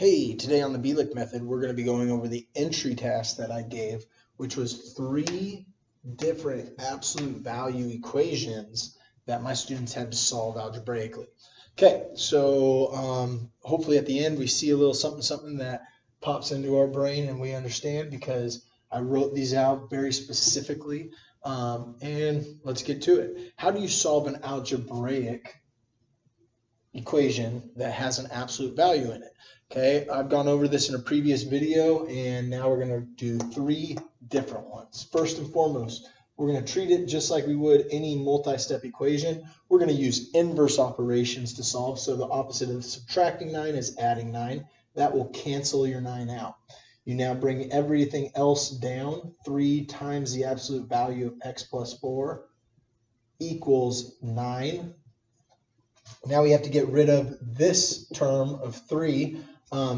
Hey, today on the BLIC method, we're going to be going over the entry task that I gave, which was 3 different absolute value equations that my students had to solve algebraically. Okay, so hopefully at the end we see a little something that pops into our brain and we understand because I wrote these out very specifically. And let's get to it. How do you solve an algebraic equation that has an absolute value in it? Okay, I've gone over this in a previous video, and now we're going to do 3 different ones. First and foremost, we're going to treat it just like we would any multi-step equation. We're going to use inverse operations to solve. So the opposite of subtracting 9 is adding 9. That will cancel your 9 out. You now bring everything else down. 3 times the absolute value of x plus 4 equals 9. Now we have to get rid of this term of 3,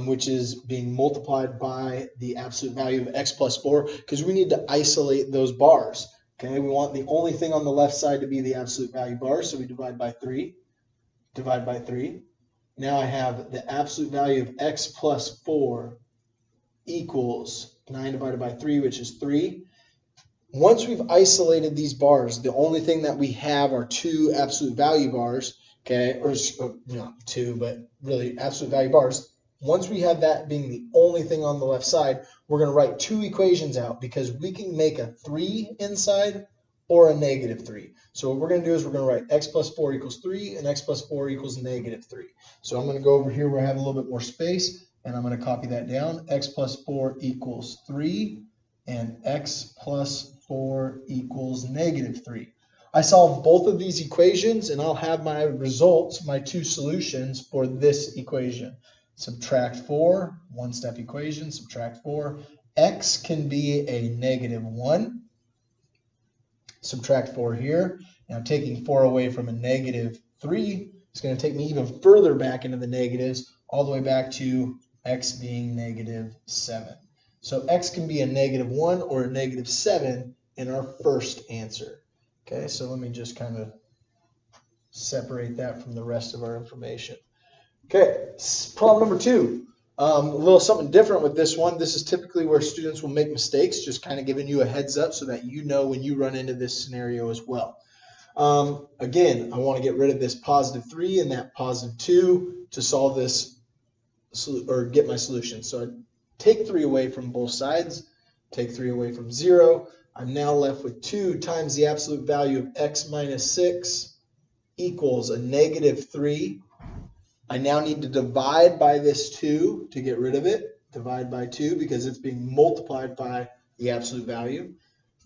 which is being multiplied by the absolute value of x plus 4, because we need to isolate those bars. Okay, we want the only thing on the left side to be the absolute value bar, so we divide by 3. Divide by 3. Now I have the absolute value of x plus 4 equals 9 divided by 3, which is 3. Once we've isolated these bars, the only thing that we have are 2 absolute value bars. Okay, or not 2, but really absolute value bars. Once we have that being the only thing on the left side, we're going to write 2 equations out because we can make a 3 inside or a -3. So what we're going to do is we're going to write x plus 4 equals 3 and x plus 4 equals -3. So I'm going to go over here where I have a little bit more space, and I'm going to copy that down. X plus 4 equals 3 and x plus 4 equals -3. I solve both of these equations, and I'll have my results, my 2 solutions for this equation. Subtract 4, one-step equation, subtract 4. X can be a -1. Subtract 4 here. Now taking 4 away from a -3 is going to take me even further back into the negatives, all the way back to x being -7. So x can be a -1 or a -7 in our first answer. Okay, so let me just kind of separate that from the rest of our information. Okay, problem number 2. A little something different with this one. This is typically where students will make mistakes, just kind of giving you a heads up so that you know when you run into this scenario as well. Again, I want to get rid of this +3 and that +2 to solve this or get my solution. So I take 3 away from both sides, take 3 away from 0. I'm now left with 2 times the absolute value of x minus 6 equals a -3. I now need to divide by this 2 to get rid of it. Divide by 2 because it's being multiplied by the absolute value.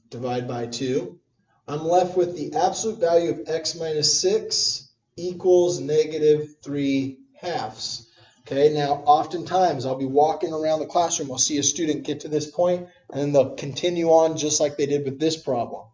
Divide by 2. I'm left with the absolute value of x minus 6 equals -3/2. Okay, now oftentimes I'll be walking around the classroom, I'll see a student get to this point, and then they'll continue on just like they did with this problem.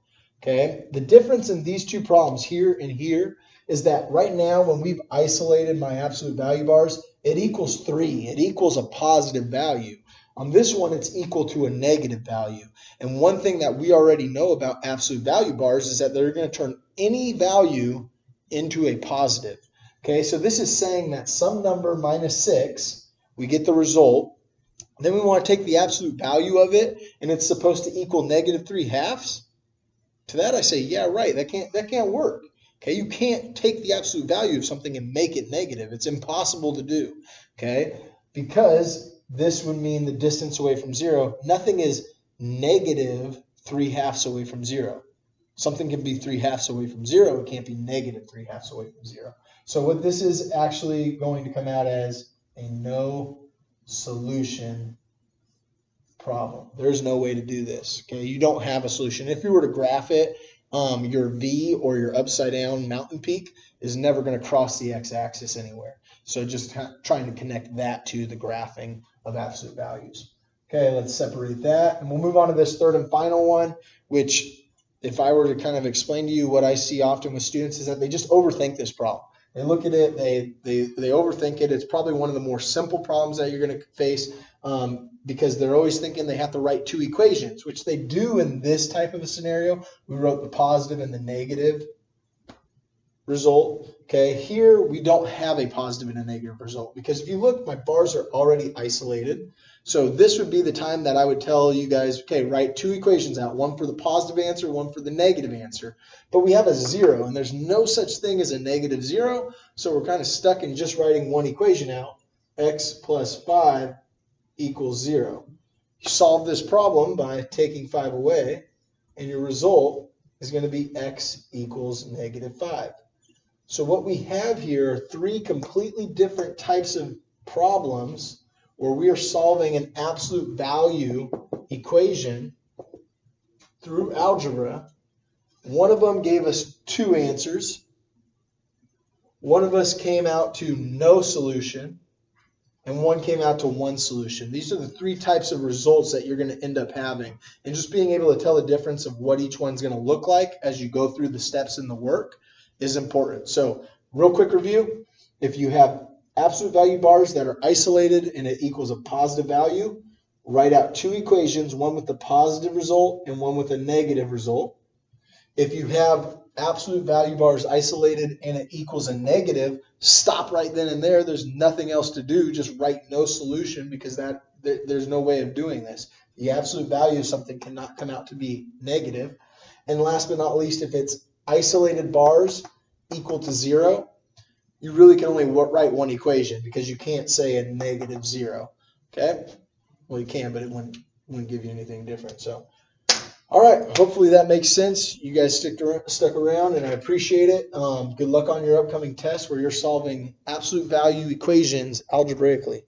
Okay, the difference in these 2 problems here and here is that right now when we've isolated my absolute value bars, it equals 3. It equals a positive value. On this one, it's equal to a negative value. And one thing that we already know about absolute value bars is that they're going to turn any value into a positive. Okay, so this is saying that some number minus 6, we get the result. Then we want to take the absolute value of it, and it's supposed to equal -3/2. To that I say, yeah, right, that can't work. Okay, you can't take the absolute value of something and make it negative. It's impossible to do. Okay, because this would mean the distance away from 0. Nothing is -3/2 away from 0. Something can be 3/2 away from 0. It can't be -3/2 away from 0. So what this is actually going to come out as a no solution problem. There's no way to do this. Okay, you don't have a solution. If you were to graph it, your V or your upside down mountain peak is never going to cross the x-axis anywhere. So just trying to connect that to the graphing of absolute values. Okay, let's separate that. And we'll move on to this third and final one, which if I were to kind of explain to you what I see often with students is that they just overthink this problem. They look at it, they overthink it. It's probably one of the more simple problems that you're going to face because they're always thinking they have to write 2 equations, which they do in this type of a scenario. We wrote the positive and the negative result. Okay, here we don't have a positive and a negative result because if you look, my bars are already isolated. So this would be the time that I would tell you guys, okay, write two equations out, one for the positive answer, one for the negative answer. But we have a 0, and there's no such thing as a negative 0, so we're kind of stuck in just writing one equation out, x plus 5 equals 0. You solve this problem by taking 5 away, and your result is going to be x equals negative 5. So what we have here are three completely different types of problems where we are solving an absolute value equation through algebra. One of them gave us 2 answers. One of us came out to no solution, and one came out to 1 solution. These are the 3 types of results that you're going to end up having. And just being able to tell the difference of what each one's going to look like as you go through the steps in the work is important. So real quick review, if you have absolute value bars that are isolated and it equals a positive value, write out 2 equations, one with the positive result and one with a negative result. If you have absolute value bars isolated and it equals a negative, stop right then and there. There's nothing else to do. Just write no solution because there's no way of doing this. The absolute value of something cannot come out to be negative. And last but not least, if it's isolated bars equal to 0, you really can only write one equation because you can't say a negative 0. Okay? Well, you can, but it wouldn't give you anything different. So, all right. Hopefully that makes sense. You guys stuck around, and I appreciate it. Good luck on your upcoming test where you're solving absolute value equations algebraically.